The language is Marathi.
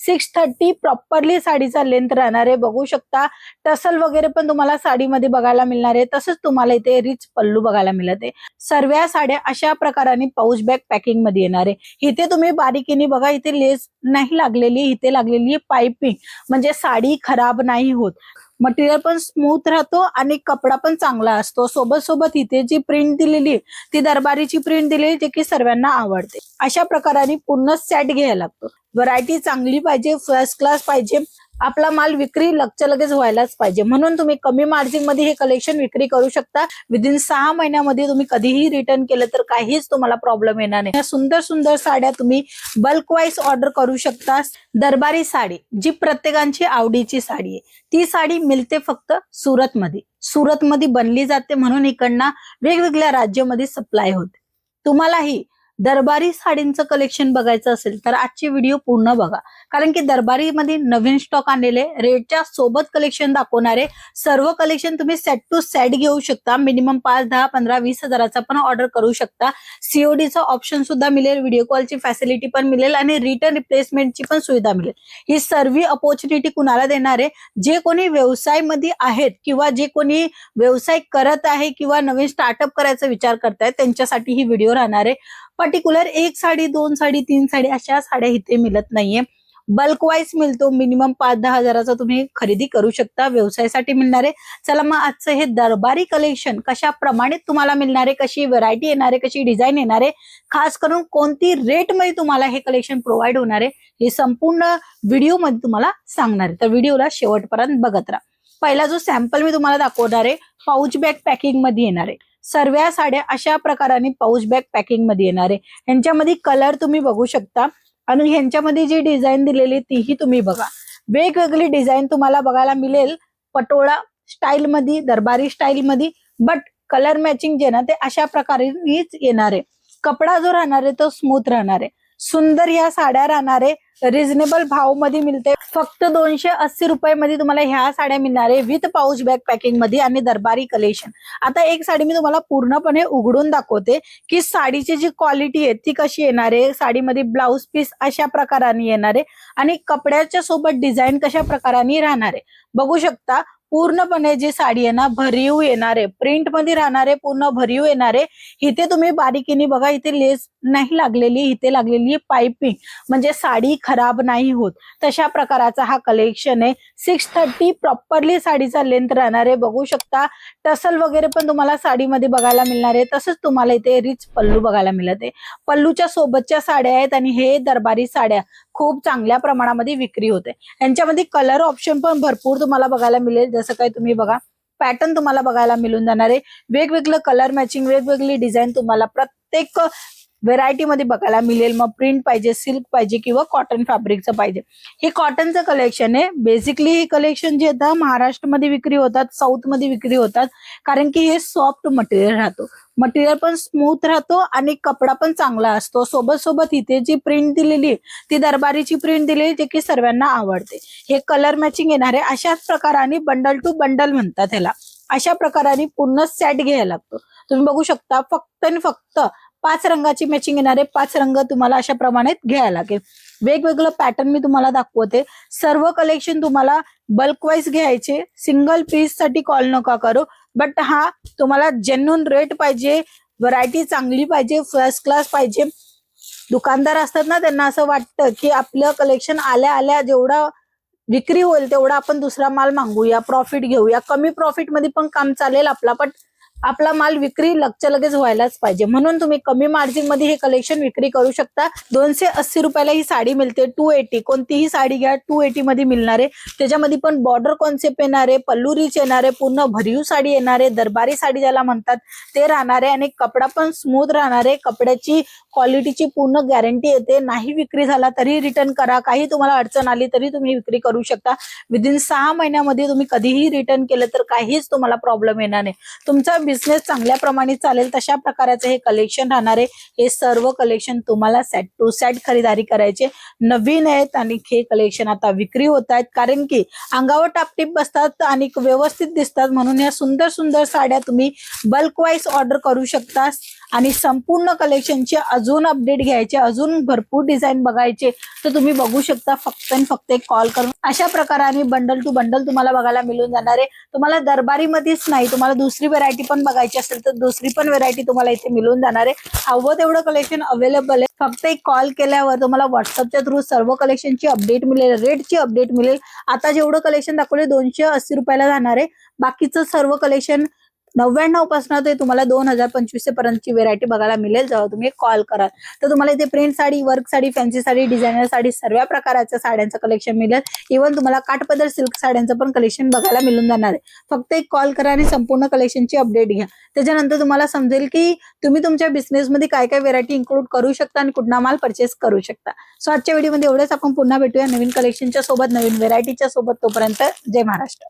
630 प्रॉपरली साडीचा लेंथ राहणार आहे। बघू शकता टसल वगैरे पण तुम्हाला साडीमध्ये बघायला मिळणार आहे। तसंच तुम्हाला इथे रिच पल्लू बघायला मिळत आहे। सर्व साड्या अशा प्रकाराने पाऊच बॅग पॅकिंग मध्ये येणार आहे। इथे तुम्ही बारीकीने बघा, इथे लेस नाही लागलेली, इथे लागलेली आहे पाइपिंग, म्हणजे साडी खराब नाही होत। मटेरियल पण स्मूथ राहतो आणि कपडा पण चांगला असतो। सोबत सोबत इथे जी प्रिंट दिलेली ती दरबारीची प्रिंट दिलेली, जे की सर्वांना आवडते। अशा प्रकाराने पूर्ण सेट घ्यायला लागतो। व्हरायटी चांगली पाहिजे, फर्स्ट क्लास पाहिजे, आपला माल विक्री लगच्या लगेच व्हायलाच पाहिजे, म्हणून तुम्ही कमी मार्जिन मध्ये हे कलेक्शन विक्री करू शकता। विदिन 6 महिन्यामध्ये तुम्ही कधीही रिटर्न केलं तर काहीच तुम्हाला प्रॉब्लेम येणार नाही। सुंदर सुंदर साड्या तुम्ही बल्क वाईज ऑर्डर करू शकता। दरबारी साडी जी प्रत्येकाची आवडीची साडी आहे, ती साडी मिळते फक्त सुरत मध्ये बनली जाते, म्हणून इकडनं वेगवेगळ्या राज्यामध्ये सप्लाय होते। तुम्हालाही दरबारी साडींचं कलेक्शन बघायचं असेल तर आजची व्हिडिओ पूर्ण बघा, कारण की दरबारी मध्ये नवीन स्टॉक आणलेले, रेटच्या सोबत कलेक्शन दाखवणारे सर्व कलेक्शन तुम्ही सेट टू सेट घेऊ शकता। मिनिमम 5, 10, 15, 20 हजाराचा पण ऑर्डर करू शकता। सीओडीचा ऑप्शन सुद्धा मिळेल, व्हिडिओ कॉलची फॅसिलिटी पण मिळेल आणि रिटर्न रिप्लेसमेंटची पण सुविधा मिळेल। ही सर्व अपॉर्च्युनिटी कुणाला देणार आहे? जे कोणी व्यवसाय मध्ये आहेत किंवा जे कोणी व्यवसाय करत आहे किंवा नवीन स्टार्टअप करायचा विचार करतायत, त्यांच्यासाठी ही व्हिडिओ राहणार आहे। पर्टिक्युलर 1 साडी, 2 साडी, 3 साडी अशा साड्या इथे मिळत नाहीये, बल्क वाईज मिळतो। मिनिमम 5-10 हजाराचा तुम्ही खरेदी करू शकता, व्यवसायासाठी मिळणार आहे। चला मग आजचं हे दरबारी कलेक्शन कशा प्रमाणे तुम्हाला मिळणार आहे, कशी व्हरायटी येणार आहे, कशी डिझाईन येणार आहे, खास करून कोणती रेट मध्ये तुम्हाला हे कलेक्शन प्रोव्हाइड होणार आहे, हे संपूर्ण व्हिडिओ मध्ये तुम्हाला सांगणार आहे। तर व्हिडिओला शेवटपर्यंत बघत राहा। पहिला जो सॅम्पल मी तुम्हाला दाखवणार आहे, पाऊच बॅग पॅकिंग मध्ये येणार आहे। सर्व साड्या अशा प्रकाराने पाऊच बॅग पॅकिंग मध्ये येणार आहे। ह्यांच्यामध्ये कलर तुम्ही बघू शकता आणि ह्यांच्यामध्ये जी डिझाईन दिलेली तीही तुम्ही बघा। वेगवेगळी डिझाईन तुम्हाला बघायला मिळेल, पटोळा स्टाईल मध्ये, दरबारी स्टाईल मध्ये, बट कलर मॅचिंग जे ना ते अशा प्रकारेच येणार आहे। कपडा जो राहणार आहे तो स्मूथ राहणार आहे। सुंदर या साड्या राहणार आहे, रिझनेबल भाव मध्ये मिळते। फक्त 280 रुपये मध्ये तुम्हाला ह्या साड्या मिळणार आहे, विथ पाऊच बॅग पॅकिंग मध्ये आणि दरबारी कलेक्शन। आता एक साडी मी तुम्हाला पूर्णपणे उघडून दाखवते की साडीची जी क्वालिटी आहे ती कशी येणार आहे। साडीमध्ये ब्लाउज पीस अशा प्रकाराने येणार आहे आणि कपड्याच्या सोबत डिझाईन कशा प्रकाराने राहणार आहे। बघू शकता पूर्णपणे जी साडी आहे ना भरीव येणार आहे, प्रिंट मध्ये राहणार आहे, पूर्ण भरीव येणार आहे। इथे तुम्ही बारीकीने बघा, इथे लेस नाही लागलेली, इथे लागलेली आहे पाइपिंग, म्हणजे साडी खराब नाही होत, तशा प्रकाराचा हा कलेक्शन आहे। 630 प्रॉपरली साडीचा लेंथ राहणार आहे। बघू शकता टसल वगैरे पण तुम्हाला साडीमध्ये बघायला मिळणार आहे। तसंच तुम्हाला इथे रिच पल्लू बघायला मिळत आहे। पल्लूच्या सोबतच्या साड्या आहेत आणि हे दरबारी साड्या खूप चांगल्या प्रमाणामध्ये विक्री होते। यांच्यामध्ये कलर ऑप्शन पण भरपूर तुम्हाला बघायला मिळेल, जसं काही तुम्ही बघा पॅटर्न तुम्हाला बघायला मिळून जाणार आहे। वेगवेगळं कलर मॅचिंग, वेगवेगळी डिझाईन तुम्हाला प्रत्येक व्हेरायटी मध्ये बघायला मिळेल। मग प्रिंट पाहिजे, सिल्क पाहिजे किंवा कॉटन फॅब्रिकचं पाहिजे, हे कॉटनचं कलेक्शन आहे। बेसिकली हे कलेक्शन जे आता महाराष्ट्रामध्ये विक्री होतात, साऊथ मध्ये विक्री होतात, कारण की हे सॉफ्ट मटेरियल राहतो, मटेरियल पण स्मूथ राहतो आणि कपडा पण चांगला असतो। सोबत सोबत इथे जी प्रिंट दिलेली ती दरबारीची प्रिंट दिलेली, जे की सर्वांना आवडते। हे कलर मॅचिंग येणार आहे। अशाच प्रकाराने बंडल टू बंडल म्हणतात ह्याला, अशा प्रकाराने पूर्ण सेट घ्यायला लागतो। तुम्ही बघू शकता फक्त आणि फक्त 5 रंगाची मॅचिंग येणार आहे। 5 रंग तुम्हाला अशा प्रमाणे घ्यायला लागेल। वेगवेगळं पॅटर्न मी तुम्हाला दाखवते। सर्व कलेक्शन तुम्हाला बल्क वाईज घ्यायचे, सिंगल पीस साठी कॉल नका करू, बट हा तुम्हाला जेन्युइन रेट पाहिजे, व्हरायटी चांगली पाहिजे, फर्स्ट क्लास पाहिजे। दुकानदार असतात ना, त्यांना असं वाटतं की आपलं कलेक्शन आल्या आल्या जेवढा विक्री होईल तेवढा आपण दुसरा माल मागूया, प्रॉफिट घेऊया, कमी प्रॉफिट मध्ये पण काम चालेल आपला, पण आपला माल विक्री लगच्या लगेच व्हायलाच पाहिजे, म्हणून तुम्ही कमी मार्जिन मध्ये हे कलेक्शन विक्री करू शकता। 280 रुपयाला ही साडी मिळते। 280 कोणतीही साडी घ्या 280 मध्ये मिळणार आहे। त्याच्यामध्ये पण बॉर्डर कॉन्सेप्ट येणार आहे, पल्लू रिच येणार आहे, पूर्ण भरीव साडी येणार आहे, दरबारी साडी ज्याला म्हणतात ते राहणार आहे आणि कपडा पण स्मूथ राहणार आहे। कपड्याची क्वालिटीची पूर्ण गॅरंटी येते। नाही विक्री झाला तरी रिटर्न करा, काही तुम्हाला अडचण आली तरी तुम्ही विक्री करू शकता। विदिन 6 महिन्यामध्ये तुम्ही कधीही रिटर्न केलं तर काहीच तुम्हाला प्रॉब्लेम येणार नाही, तुमचा बिझनेस चांगल्या प्रमाणे चालेल, तशा प्रकारचे हे कलेक्शन राहणार आहे। हे सर्व कलेक्शन तुम्हाला सेट टू सेट खरीदारी करायचे, नवीन आहेत आणि हे कलेक्शन आता विक्री होत आहेत, कारण की अंगावर टापटीप बसतात आणि व्यवस्थित दिसतात, म्हणून या सुंदर सुंदर साड्या तुम्ही बल्क वाईज ऑर्डर करू शकता आणि संपूर्ण कलेक्शनची अजून अपडेट घ्यायचे, अजून भरपूर डिझाईन बघायचे, तर तुम्ही बघू शकता. फक्त आणि फक्त एक कॉल करून अशा प्रकाराने बंडल टू बंडल तुम्हाला बघायला मिळून जाणार आहे. तुम्हाला दरबारीमध्येच नाही, तुम्हाला दुसरी व्हेरायटी पण बघायची असेल तर दुसरी पण व्हेरायटी तुम्हाला इथे मिळून जाणार आहे. हवं तेवढं कलेक्शन अवेलेबल आहे. फक्त एक कॉल केल्यावर तुम्हाला व्हॉट्सअपच्या थ्रू सर्व कलेक्शनची अपडेट मिळेल, रेटची अपडेट मिळेल. आता जेवढं कलेक्शन दाखवले 280 रुपयाला जाणार आहे. बाकीचं सर्व कलेक्शन 99 पासून ते तुम्हाला 2025 पर्यंतची व्हेरायटी बघायला मिळेल जेव्हा तुम्ही कॉल कराल. तर तुम्हाला इथे print sari, work sari, fancy sari, designer sari सर्व प्रकारच्या साड्यांचं कलेक्शन मिळेल. इव्हन तुम्हाला काठपदर सिल्क साड्यांचं पण कलेक्शन बघायला मिळून जाणार आहे. फक्त एक कॉल करा आणि संपूर्ण कलेक्शनची अपडेट घ्या. त्याच्यानंतर तुम्हाला समजेल की तुम्ही तुमच्या बिझनेसमध्ये काय काय व्हेरायटी इन्क्लूड करू शकता आणि कुठला माल परचेस करू शकता. सो आजच्या व्हिडिओमध्ये एवढंच. आपण पुन्हा भेटूया नवीन कलेक्शनच्या सोबत, नवीन व्हेरायटीच्या सोबत. तोपर्यंत जय महाराष्ट्र.